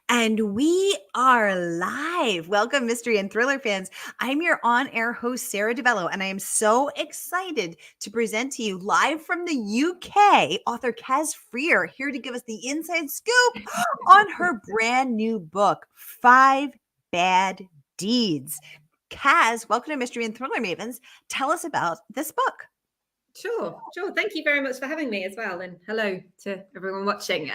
And we are live. Welcome, mystery and thriller fans. I'm your on-air host, Sara DiVello, and I am so excited to present to you live from the UK, author Caz Frear, here to give us the inside scoop on her brand new book, 5 Bad Deeds. Caz, welcome to Mystery and Thriller Mavens. Tell us about this book. Sure. Thank you very much for having me as well. And hello to everyone watching.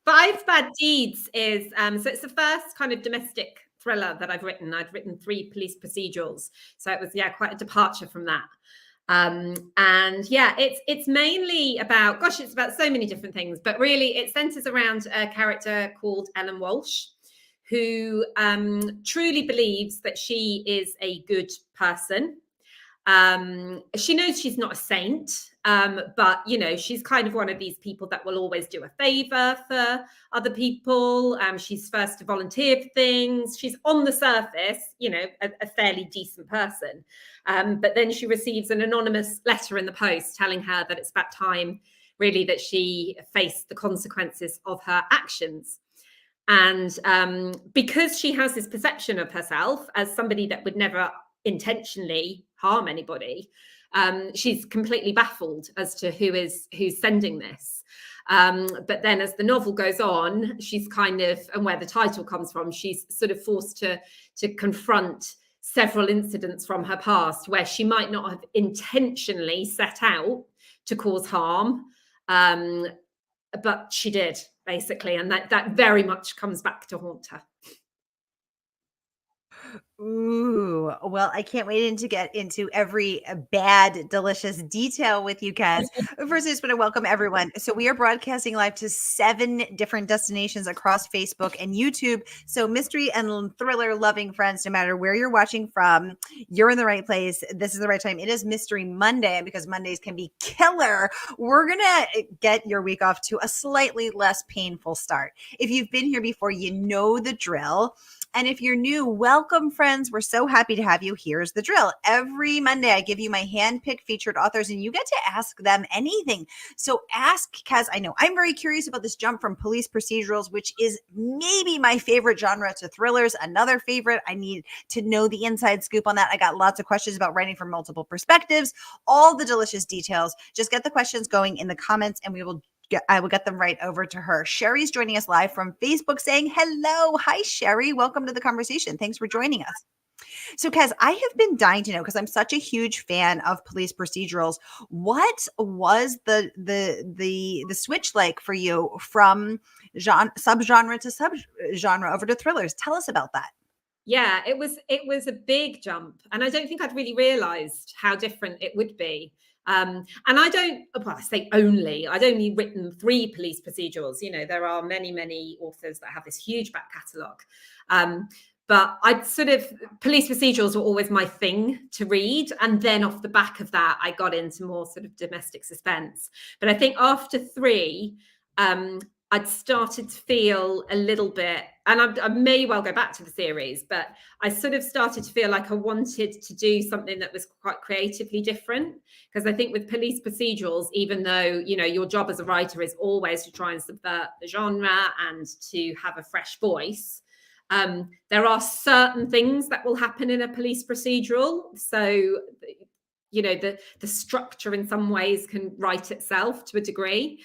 Five Bad Deeds is, so it's the first kind of domestic thriller that I've written. I'd written 3 police procedurals. So it was, quite a departure from that. It's mainly about, it's about so many different things, but really it centers around a character called Ellen Walsh, who truly believes that she is a good person. She knows she's not a saint, but she's kind of one of these people that will always do a favor for other people. She's first to volunteer for things. She's on the surface, a fairly decent person. But then she receives an anonymous letter in the post telling her that it's about time, really, that she faced the consequences of her actions. And because she has this perception of herself as somebody that would never intentionally harm anybody, she's completely baffled as to who's sending this. But then as the novel goes on, she's kind of, and where the title comes from, she's sort of forced to confront several incidents from her past where she might not have intentionally set out to cause harm, but she did, basically, and that very much comes back to haunt her. Ooh, well, I can't wait to get into every bad, delicious detail with you, Caz. First, I just want to welcome everyone. So we are broadcasting live to 7 different destinations across Facebook and YouTube. So mystery and thriller loving friends, no matter where you're watching from, you're in the right place. This is the right time. It is Mystery Monday, and because Mondays can be killer, we're going to get your week off to a slightly less painful start. If you've been here before, you know the drill. And if you're new, welcome, friends. We're so happy to have you. Here's the drill. Every Monday, I give you my hand-picked featured authors, and you get to ask them anything. So ask, Kaz. I know I'm very curious about this jump from police procedurals, which is maybe my favorite genre, to thrillers, another favorite. I need to know the inside scoop on that. I got lots of questions about writing from multiple perspectives, all the delicious details. Just get the questions going in the comments, and I will get them right over to her. Sherry's joining us live from Facebook saying hello. Hi, Sherry. Welcome to the conversation. Thanks for joining us. So, Kaz, I have been dying to know, because I'm such a huge fan of police procedurals. What was the switch like for you from subgenre to subgenre over to thrillers? Tell us about that. Yeah, it was a big jump, and I don't think I'd really realized how different it would be. And I say I'd only written 3 police procedurals. There are many, many authors that have this huge back catalogue. But police procedurals were always my thing to read. And then off the back of that, I got into more sort of domestic suspense. But I think after 3, I'd started to feel a little bit, and I may well go back to the series, but I sort of started to feel like I wanted to do something that was quite creatively different. Because I think with police procedurals, even though, your job as a writer is always to try and subvert the genre and to have a fresh voice, there are certain things that will happen in a police procedural. So, the structure in some ways can write itself to a degree.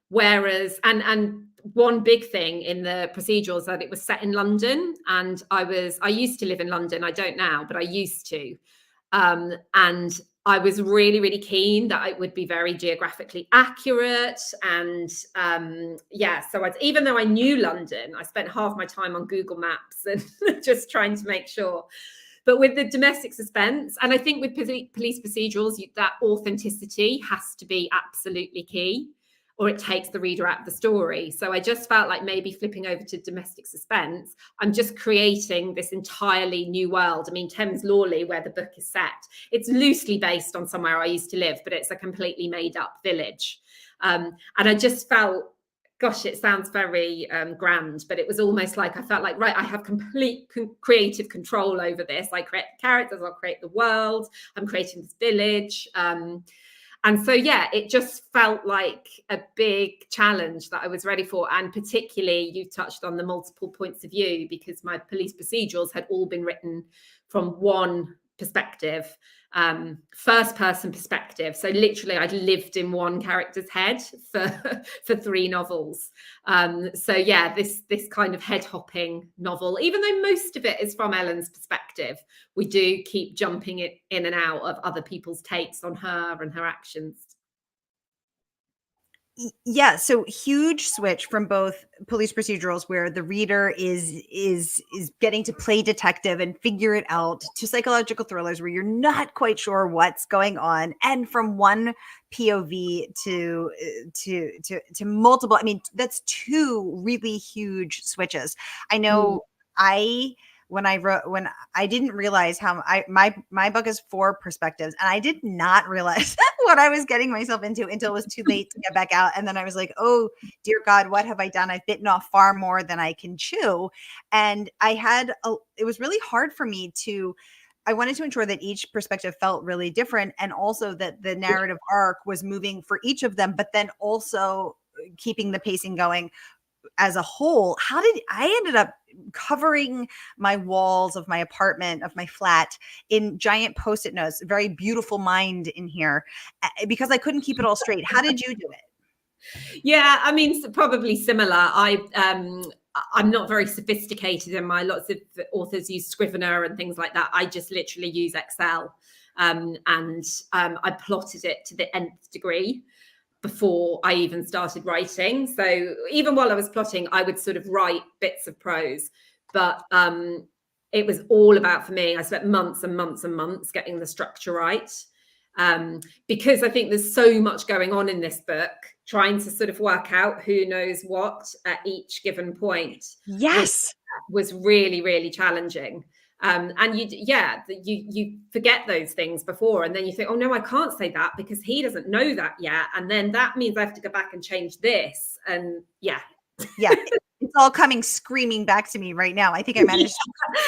Whereas, and one big thing in the procedurals that it was set in London, and I used to live in London. I don't now, but I used to. And I was really, really keen that it would be very geographically accurate. And so even though I knew London, I spent half my time on Google Maps and just trying to make sure. But with the domestic suspense, and I think with police procedurals, that authenticity has to be absolutely key, or it takes the reader out of the story. So I just felt like maybe flipping over to domestic suspense, I'm just creating this entirely new world. I mean, Thames Lawley, where the book is set, it's loosely based on somewhere I used to live, but it's a completely made up village. And I just felt, gosh, it sounds very grand, but it was almost like I felt like, right, I have complete creative control over this. I create the characters, I'll create the world, I'm creating this village. And so, yeah, it just felt like a big challenge that I was ready for. And particularly, you touched on the multiple points of view, because my police procedurals had all been written from one perspective, first person perspective. So literally I'd lived in one character's head for 3 novels. So yeah, this kind of head hopping novel, even though most of it is from Ellen's perspective, we do keep jumping it in and out of other people's takes on her and her actions. Yeah, so huge switch from both police procedurals where the reader is getting to play detective and figure it out, to psychological thrillers where you're not quite sure what's going on, and from one POV to multiple. I mean, that's 2 really huge switches. I know when I didn't realize how my book is 4 perspectives, and I did not realize what I was getting myself into until it was too late to get back out. And then I was like, oh dear God, what have I done? I've bitten off far more than I can chew. And it was really hard for me I wanted to ensure that each perspective felt really different, and also that the narrative arc was moving for each of them, but then also keeping the pacing going as a whole. I ended up covering my walls of my apartment, of my flat, in giant Post-it notes, very beautiful mind in here, because I couldn't keep it all straight. How did you do it? Yeah, I mean, probably similar. I'm not very sophisticated in lots of authors use Scrivener and things like that. I just literally use Excel, and I plotted it to the nth degree before I even started writing. So even while I was plotting, I would sort of write bits of prose, but it was all about, for me, I spent months and months and months getting the structure right, because I think there's so much going on in this book, trying to sort of work out who knows what at each given point. Yes, was really, really challenging. And you forget those things before, and then you think, oh no, I can't say that because he doesn't know that yet, and then that means I have to go back and change this. And yeah it's all coming screaming back to me right now. I think I managed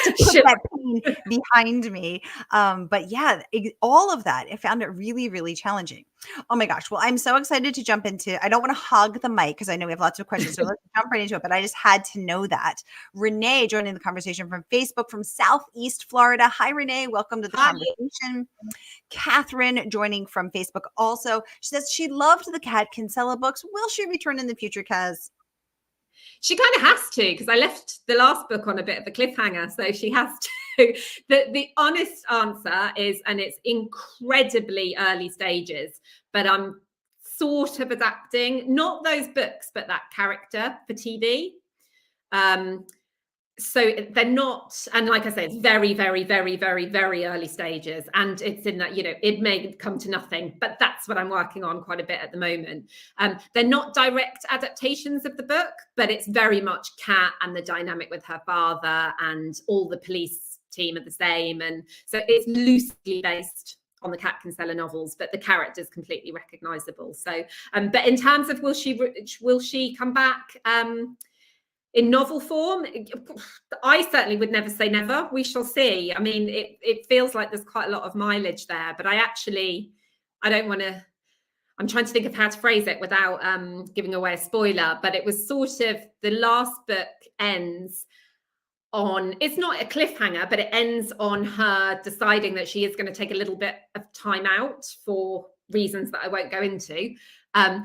to put that pain behind me. But yeah, all of that, I found it really, really challenging. Oh my gosh. Well, I'm so excited to jump into, I don't want to hog the mic because I know we have lots of questions. So let's jump right into it. But I just had to know that. Renee joining the conversation from Facebook from Southeast Florida. Hi, Renee. Welcome to the conversation. Catherine joining from Facebook also. She says she loved the Kat Kinsella books. Will she return in the future, Caz? She kind of has to, because I left the last book on a bit of a cliffhanger, so she has to. The honest answer is, and it's incredibly early stages, but I'm sort of adapting, not those books, but that character for TV. So they're not, and like I say, it's very, very, very, very, very early stages, and it's in that, it may come to nothing, but that's what I'm working on quite a bit at the moment. They're not direct adaptations of the book, but it's very much Kat and the dynamic with her father, and all the police team are the same, and so it's loosely based on the Kat Kinsella novels, but the character is completely recognizable. So but in terms of will she come back in novel form, I certainly would never say never. We shall see. I mean, it feels like there's quite a lot of mileage there, but I don't want to, I'm trying to think of how to phrase it without giving away a spoiler, but it was sort of, the last book ends on, it's not a cliffhanger, but it ends on her deciding that she is going to take a little bit of time out for reasons that I won't go into.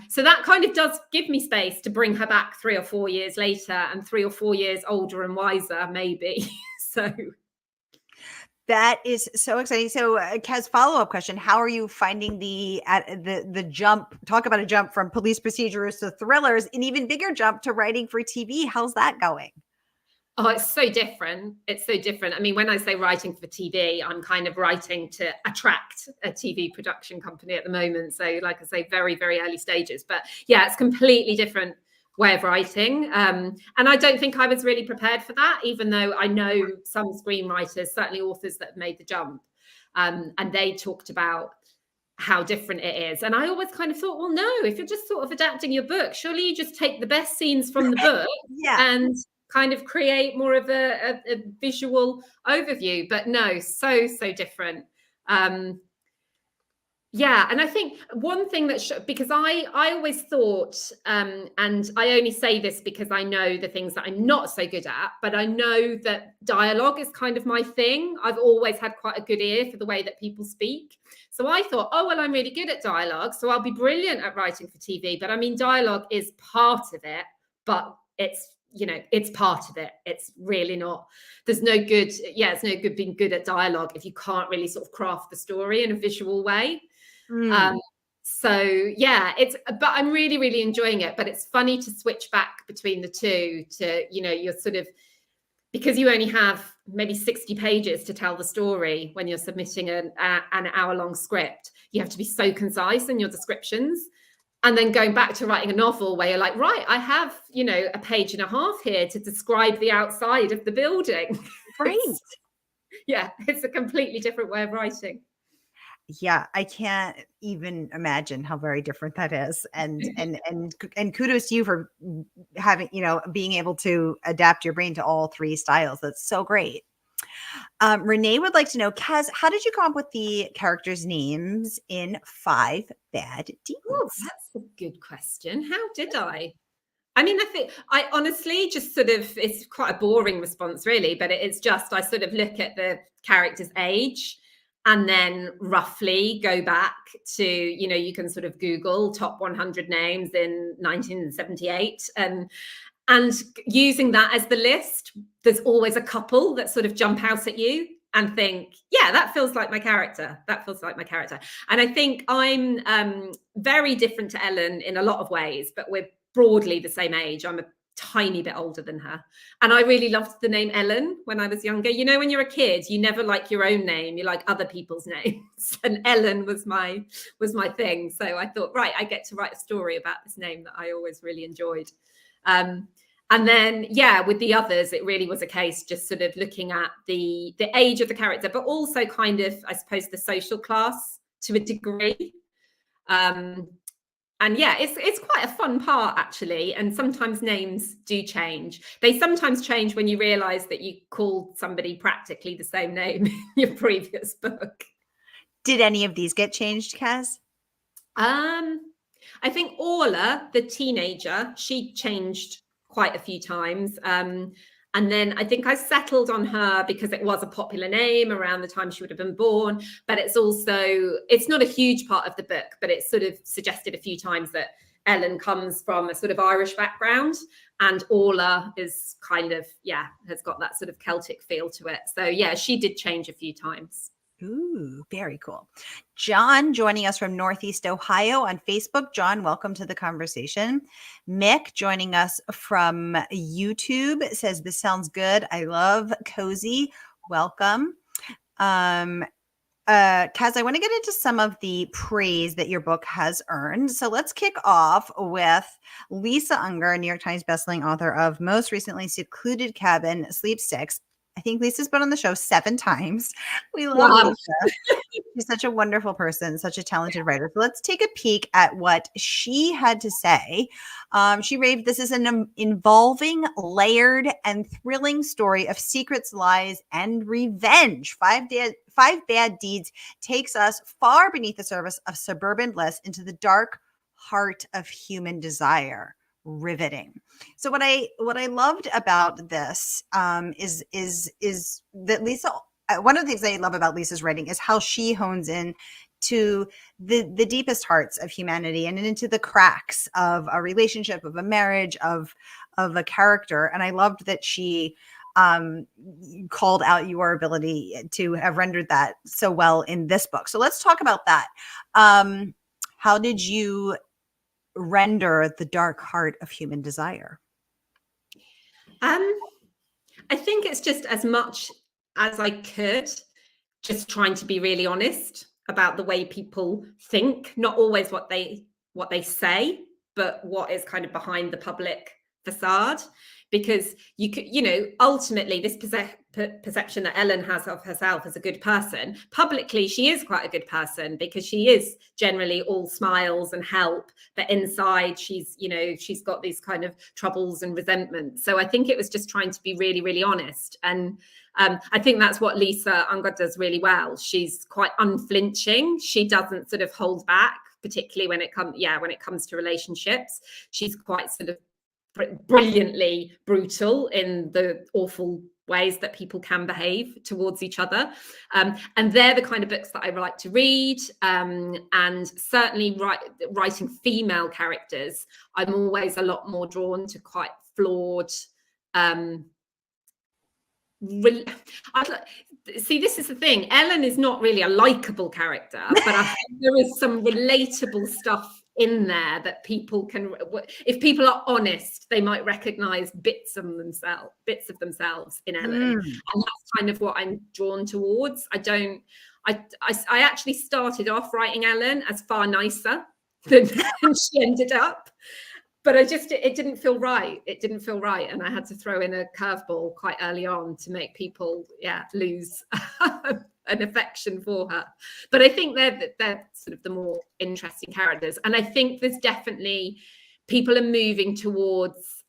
So that kind of does give me space to bring her back 3 or 4 years later, and 3 or 4 years older and wiser, maybe. So that is so exciting. So, Kaz, follow-up question: how are you finding the jump? Talk about a jump from police procedures to thrillers, an even bigger jump to writing for TV. How's that going? Oh, it's so different. It's so different. I mean, when I say writing for TV, I'm kind of writing to attract a TV production company at the moment. So like I say, very, very early stages. But yeah, it's completely different way of writing. And I don't think I was really prepared for that, even though I know some screenwriters, certainly authors that have made the jump. And they talked about how different it is. And I always kind of thought, well, no, if you're just sort of adapting your book, surely you just take the best scenes from the book and kind of create more of a visual overview. But no, so different. Yeah, and I think one thing that because I always thought, and I only say this because I know the things that I'm not so good at, but I know that dialogue is kind of my thing. I've always had quite a good ear for the way that people speak. So I thought, oh well, I'm really good at dialogue, so I'll be brilliant at writing for TV. But I mean, dialogue is part of it, but it's, you know, it's part of it. It's really not, there's no good, yeah, it's no good being good at dialogue if you can't really sort of craft the story in a visual way. Mm. So yeah, but I'm really, really enjoying it. But it's funny to switch back between the two to, you know, you're sort of, because you only have maybe 60 pages to tell the story when you're submitting an hour-long script. You have to be so concise in your descriptions. And then going back to writing a novel where you're like, right, I have, you know, a page and a half here to describe the outside of the building. Right. It's a completely different way of writing. Yeah, I can't even imagine how very different that is. And kudos to you for having, you know, being able to adapt your brain to all three styles. That's so great. Renee would like to know, Kaz, how did you come up with the characters' names in Five Bad Deeds? Oh, that's a good question. How did I? I mean, I think I honestly just sort of, it's quite a boring response really, but it's just, I sort of look at the character's age and then roughly go back to, you know, you can sort of Google top 100 names in 1978 and using that as the list, there's always a couple that sort of jump out at you and think, yeah, that feels like my character. That feels like my character. And I think I'm very different to Ellen in a lot of ways, but we're broadly the same age. I'm a tiny bit older than her. And I really loved the name Ellen when I was younger. You know, when you're a kid, you never like your own name, you like other people's names. And Ellen was my thing. So I thought, right, I get to write a story about this name that I always really enjoyed. And then, yeah, with the others, it really was a case just sort of looking at the age of the character, but also kind of, I suppose, the social class to a degree. And yeah, it's quite a fun part, actually. And sometimes names do change. They sometimes change when you realize that you called somebody practically the same name in your previous book. Did any of these get changed, Kaz? I think Orla, the teenager, she changed quite a few times. And then I think I settled on her because it was a popular name around the time she would have been born. But it's also, it's not a huge part of the book, but it's sort of suggested a few times that Ellen comes from a sort of Irish background and Orla is kind of, yeah, has got that sort of Celtic feel to it. So yeah, she did change a few times. Ooh, very cool. John joining us from Northeast Ohio on Facebook. John, welcome to the conversation. Mick joining us from YouTube says, this sounds good. I love cozy. Welcome. Kaz, I want to get into some of the praise that your book has earned. So let's kick off with Lisa Unger, New York Times bestselling author of most recently Secluded Cabin Sleeps 6. I think Lisa's been on the show 7 times. We love Lisa. She's such a wonderful person, such a talented writer. So let's take a peek at what she had to say. She raved, this is an involving, layered, and thrilling story of secrets, lies, and revenge. Five Bad Deeds takes us far beneath the surface of suburban bliss into the dark heart of human desire. Riveting. So what I loved about this is that Lisa, one of the things I love about Lisa's writing is how she hones in to the deepest hearts of humanity and into the cracks of a relationship, of a marriage, of a character. And I loved that she called out your ability to have rendered that so well in this book. So let's talk about that. How did you render the dark heart of human desire? I think it's just as much as I could, just trying to be really honest about the way people think, not always what they say, but what is kind of behind the public facade. because you could, ultimately this perception that Ellen has of herself as a good person, publicly she is quite a good person because she is generally all smiles and help, but inside she's got these kind of troubles and resentment. So I think it was just trying to be really, really honest. And I think that's what Lisa Unger does really well. She's quite unflinching. She doesn't sort of hold back, particularly when it comes to relationships. She's quite sort of brilliantly brutal in the awful ways that people can behave towards each other. And they're the kind of books that I like to read. And certainly writing female characters, I'm always a lot more drawn to quite flawed, see, this is the thing. Ellen is not really a likable character, but I think there is some relatable stuff in there that people can, if people are honest, they might recognize bits of themselves in Ellen. And that's kind of what I'm drawn towards. I actually started off writing Ellen as far nicer than she ended up. But it didn't feel right. It didn't feel right. And I had to throw in a curveball quite early on to make people, lose an affection for her. But I think they're sort of the more interesting characters. And I think there's definitely, people are moving towards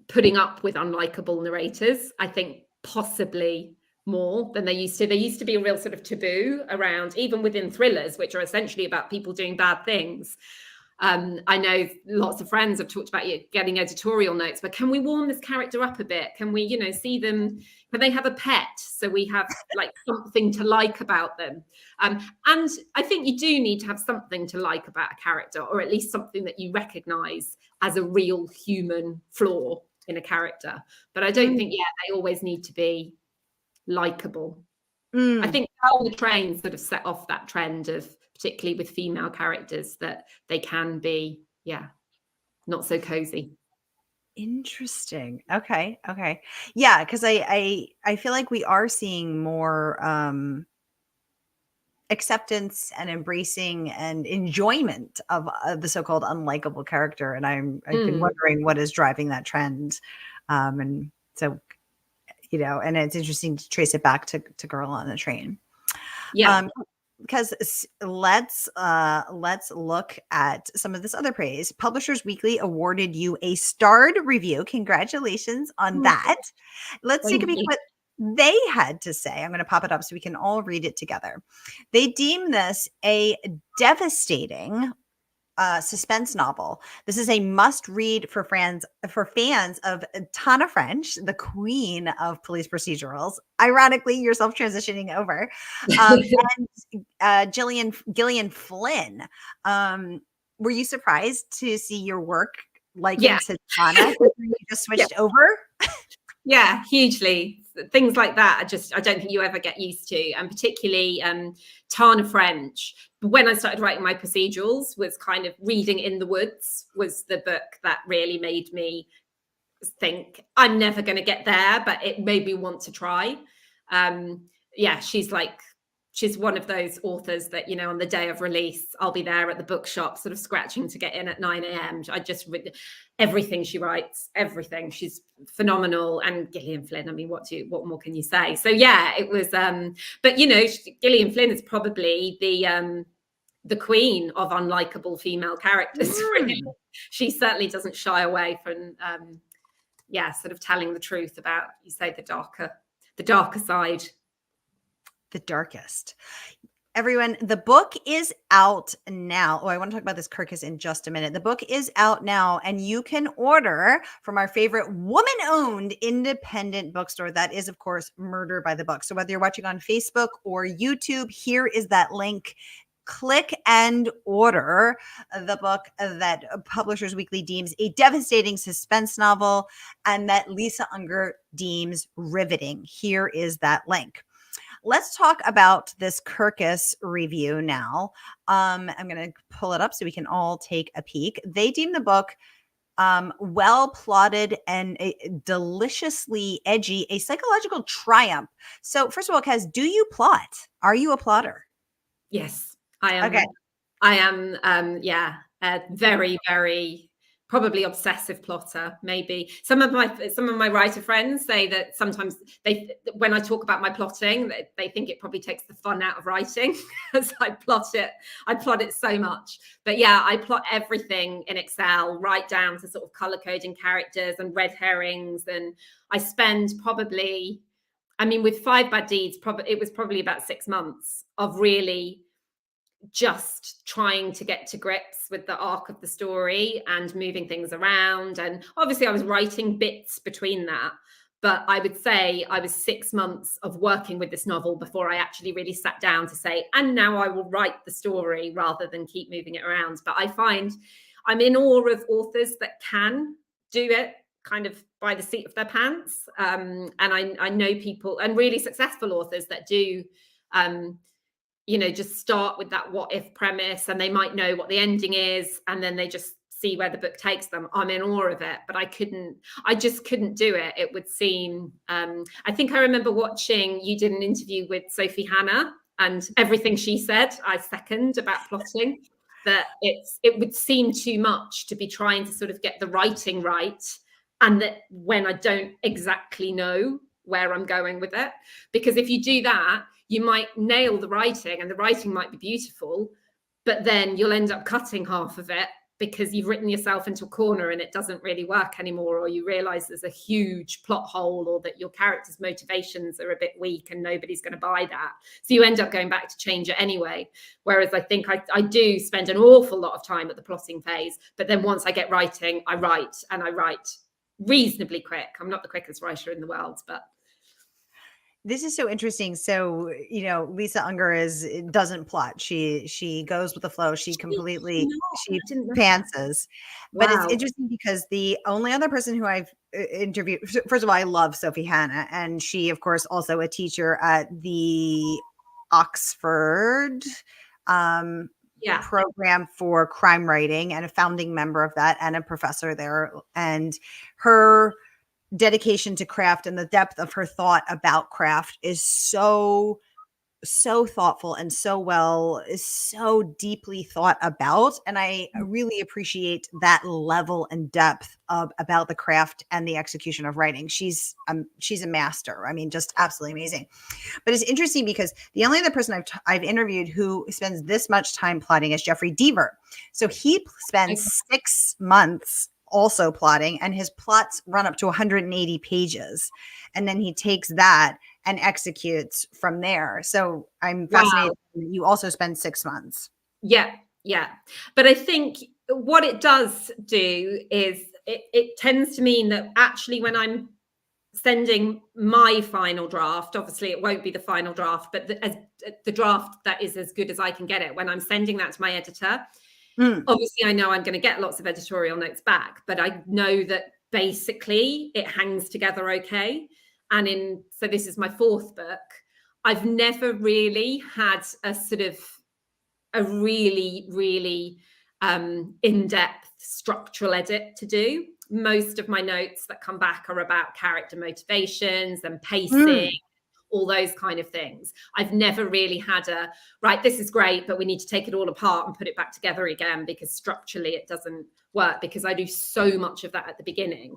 putting up with unlikable narrators. I think possibly more than they used to. There used to be a real sort of taboo around, even within thrillers, which are essentially about people doing bad things. I know lots of friends have talked about getting editorial notes, but can we warm this character up a bit? Can we, see them, can they have a pet? So we have like something to like about them. And I think you do need to have something to like about a character, or at least something that you recognize as a real human flaw in a character. But I don't think, they always need to be likable. I think How the Train sort of set off that trend of, particularly with female characters, that they can be, not so cozy. Interesting. Okay. Yeah, because I feel like we are seeing more acceptance and embracing and enjoyment of the so-called unlikable character, and I've been wondering what is driving that trend. And so, and it's interesting to trace it back to Girl on the Train. Yeah. Because let's look at some of this other praise. Publishers Weekly awarded you a starred review. Congratulations on that. Let's take a peek what they had to say. I'm going to pop it up so we can all read it together. They deem this a devastating suspense novel. This is a must-read for fans of Tana French, the queen of police procedurals. Ironically, yourself transitioning over, and Gillian Flynn. Were you surprised to see your work likened to Tana? You just switched over. Yeah, hugely. Things like that I don't think you ever get used to, and particularly Tana French. When I started writing my procedurals, was kind of Reading in the Woods was the book that really made me think I'm never going to get there, but it made me want to try. She's one of those authors that, on the day of release, I'll be there at the bookshop sort of scratching to get in at 9 a.m. I just read everything she writes, everything. She's phenomenal. And Gillian Flynn, I mean, what more can you say? So yeah, it was, but Gillian Flynn is probably the queen of unlikable female characters. Really. She certainly doesn't shy away from, sort of telling the truth about, you say, the darker side. The darkest. Everyone, the book is out now. Oh, I want to talk about this Kirkus in just a minute. The book is out now, and you can order from our favorite woman-owned independent bookstore. That is, of course, Murder by the Book. So whether you're watching on Facebook or YouTube, here is that link. Click and order the book that Publishers Weekly deems a devastating suspense novel and that Lisa Unger deems riveting. Here is that link. Let's talk about this Kirkus review now. I'm going to pull it up so we can all take a peek. They deem the book well plotted and deliciously edgy, a psychological triumph. So first of all, Caz, do you plot? Are you a plotter? Yes, I am. Okay. I am, very, very probably obsessive plotter, maybe. Some of my writer friends say that sometimes when I talk about my plotting, they think it probably takes the fun out of writing as I plot it so much. But yeah, I plot everything in Excel, right down to sort of color coding characters and red herrings. And I spend probably, I mean, with Five Bad Deeds, it was probably about 6 months of really just trying to get to grips with the arc of the story and moving things around. And obviously I was writing bits between that, but I would say I was 6 months of working with this novel before I actually really sat down to say, and now I will write the story rather than keep moving it around. But I find I'm in awe of authors that can do it kind of by the seat of their pants. And I know people, and really successful authors that do, just start with that what if premise, and they might know what the ending is, and then they just see where the book takes them. I'm in awe of it, but I just couldn't do it. It would seem, I think I remember watching, you did an interview with Sophie Hannah, and everything she said, I second about plotting, that it would seem too much to be trying to sort of get the writing right. And that when I don't exactly know where I'm going with it, because if you do that, you might nail the writing and the writing might be beautiful, but then you'll end up cutting half of it because you've written yourself into a corner and it doesn't really work anymore, or you realize there's a huge plot hole, or that your character's motivations are a bit weak and nobody's going to buy that. So you end up going back to change it anyway. Whereas I think I do spend an awful lot of time at the plotting phase, but then once I get writing, I write, and I write reasonably quick. I'm not the quickest writer in the world, but this is so interesting. So, Lisa Unger doesn't plot. She goes with the flow. She pantses. But it's wow. interesting because the only other person who I've interviewed, first of all, I love Sophie Hannah, and she, of course, also a teacher at the Oxford program for crime writing, and a founding member of that, and a professor there. And her dedication to craft and the depth of her thought about craft is so thoughtful and is so deeply thought about. And I really appreciate that level and depth about the craft and the execution of writing. She's a master. I mean, just absolutely amazing. But it's interesting because the only other person I've interviewed who spends this much time plotting is Jeffrey Deaver. So he spends 6 months also plotting, and his plots run up to 180 pages. And then he takes that and executes from there. So I'm fascinated that you also spend 6 months. Yeah. But I think what it does do is it tends to mean that actually when I'm sending my final draft, obviously it won't be the final draft, but the draft that is as good as I can get it, when I'm sending that to my editor, obviously I know I'm going to get lots of editorial notes back, but I know that basically it hangs together okay. And so this is my 4th book. I've never really had a sort of a really, really in-depth structural edit to do. Most of my notes that come back are about character motivations and pacing, all those kind of things. I've never really had right, this is great, but we need to take it all apart and put it back together again because structurally it doesn't work, because I do so much of that at the beginning.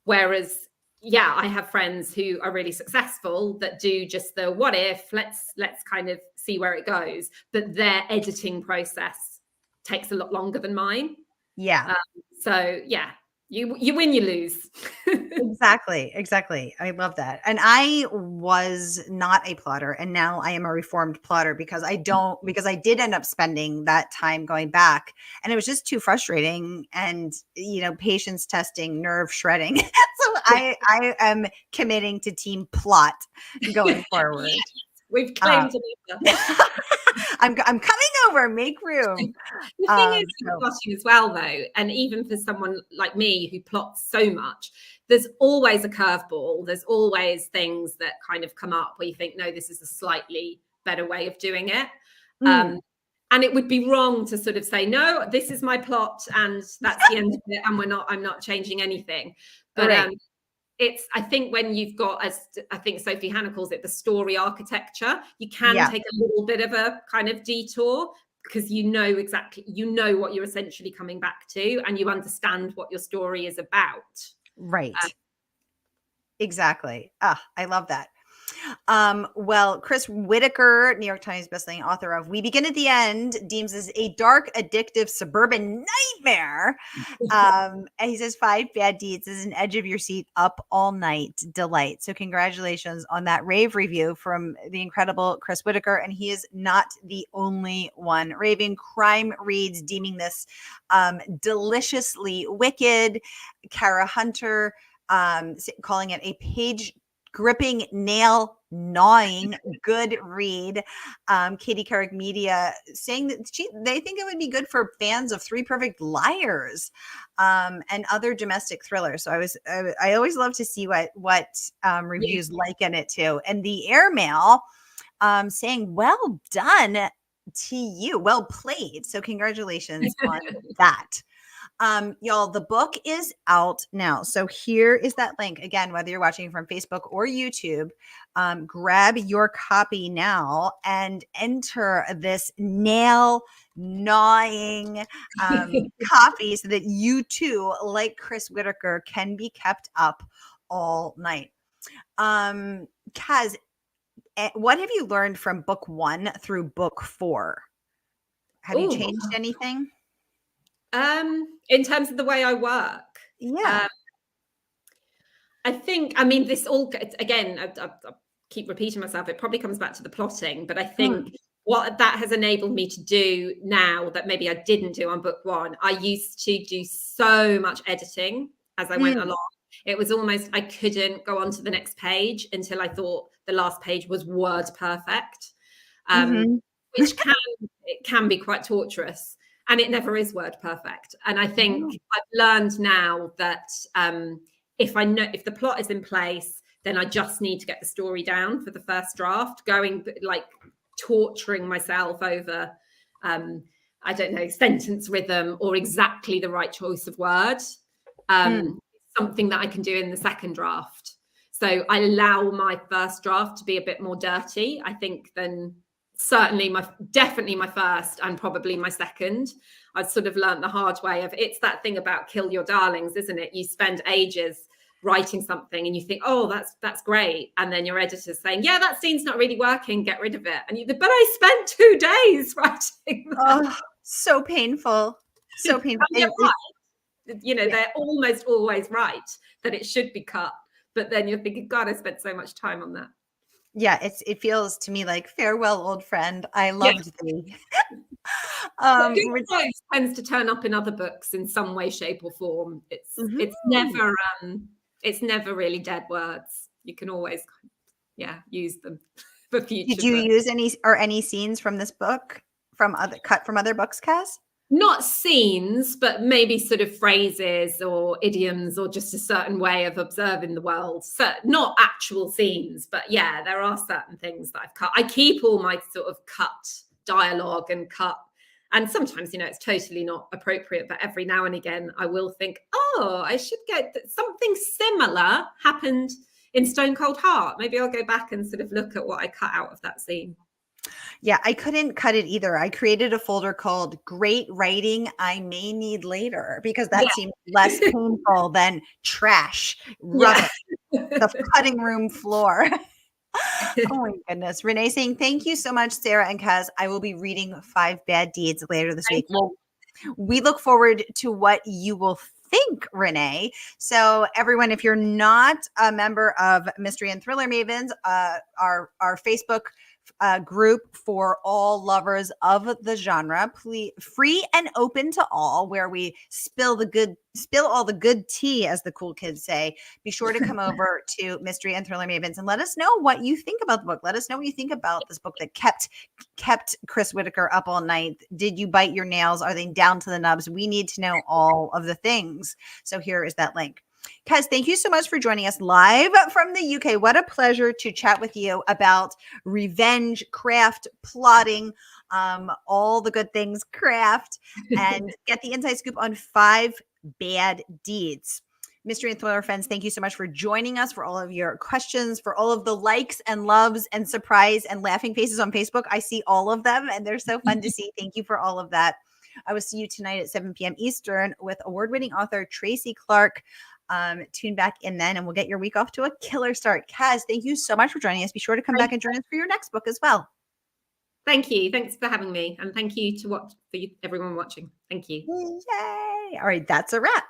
Whereas, I have friends who are really successful that do just the what if, let's kind of see where it goes. But their editing process takes a lot longer than mine. Yeah. So you win, you lose. Exactly. I love that. And I was not a plotter, and now I am a reformed plotter because I did end up spending that time going back, and it was just too frustrating and, patience testing, nerve shredding. So I am committing to team plot going forward. Yes, we've claimed it. I'm coming over, make room. The thing is with plotting as well, though, and even for someone like me who plots so much, there's always a curveball. There's always things that kind of come up where you think, no, this is a slightly better way of doing it. And it would be wrong to sort of say, no, this is my plot and that's the end of it, and I'm not changing anything. But I think when you've got, as I think Sophie Hannah calls it, the story architecture, you can take a little bit of a kind of detour, because you know exactly, you know what you're essentially coming back to, and you understand what your story is about. Right. Exactly. I love that. Well, Chris Whitaker, New York Times bestselling author of We Begin at the End, deems this a dark, addictive suburban nightmare. And he says 5 Bad Deeds is an edge of your seat, up all night delight. So congratulations on that rave review from the incredible Chris Whitaker. And he is not the only one raving. Crime Reads deeming this deliciously wicked. Kara Hunter calling it a page gripping, nail gnawing good read. Katie Couric Media saying that they think it would be good for fans of Three Perfect Liars and other domestic thrillers. So I always love to see what reviews liken it to. And the airmail saying, well done to you, well played. So congratulations on that. Y'all, the book is out now. So here is that link. Again, whether you're watching from Facebook or YouTube, grab your copy now and enter this nail gnawing copy so that you too, like Chris Whitaker, can be kept up all night. Caz, what have you learned from book 1 through book 4? Have you changed anything? In terms of the way I work, yeah. I think, I mean, this all, again, I keep repeating myself, it probably comes back to the plotting, but I think what that has enabled me to do now that maybe I didn't do on book 1, I used to do so much editing as I went along. It was almost, I couldn't go on to the next page until I thought the last page was word perfect, which can be quite torturous. And it never is word perfect. And I think I've learned now that if the plot is in place, then I just need to get the story down for the first draft, going like torturing myself over, I don't know, sentence rhythm or exactly the right choice of word. Something that I can do in the second draft. So I allow my first draft to be a bit more dirty, I think, than definitely my first and probably my second. I've sort of learned the hard way of, it's that thing about kill your darlings, isn't it? You spend ages writing something and you think, oh, that's great. And then your editor's saying, yeah, that scene's not really working, get rid of it. And but I spent 2 days writing that. Oh, so painful. So painful. They're almost always right that it should be cut. But then you're thinking, God, I spent so much time on that. Yeah, it feels to me like farewell, old friend. I loved thee. Good tends to turn up in other books in some way, shape, or form. It's never really dead words. You can always, use them for future. Did you use any scenes from this book cut from other books, Caz? Not scenes, but maybe sort of phrases or idioms or just a certain way of observing the world. So not actual scenes, but yeah, there are certain things that I've cut. I keep all my sort of cut dialogue and cut. And sometimes, it's totally not appropriate, but every now and again, I will think, oh, I should get something similar happened in Stone Cold Heart. Maybe I'll go back and sort of look at what I cut out of that scene. Yeah, I couldn't cut it either. I created a folder called Great Writing I May Need Later because that seemed less painful than trash, rubbish, the cutting room floor. Oh my goodness. Renee saying, thank you so much, Sarah and Caz. I will be reading 5 Bad Deeds later this week. Well, we look forward to what you will think, Renee. So everyone, if you're not a member of Mystery and Thriller Mavens, our Facebook group for all lovers of the genre, please, free and open to all, where we spill all the good tea, as the cool kids say. Be sure to come over to Mystery and Thriller Mavens and let us know what you think about the book. Let us know what you think about this book that kept Chris Whitaker up all night. Did you bite your nails? Are they down to the nubs? We need to know all of the things. So here is that link. Caz, thank you so much for joining us live from the UK. What a pleasure to chat with you about revenge, craft, plotting, all the good things, craft, and get the inside scoop on 5 Bad Deeds. Mystery and Thriller friends, thank you so much for joining us, for all of your questions, for all of the likes and loves and surprise and laughing faces on Facebook. I see all of them and they're so fun to see. Thank you for all of that. I will see you tonight at 7 p.m. Eastern with award-winning author Tracy Clark. Tune back in then and we'll get your week off to a killer start. Kaz, thank you so much for joining us. Be sure to come back and join us for your next book as well. Thank you. Thanks for having me. And thank you to everyone watching. Thank you. Yay. All right, that's a wrap.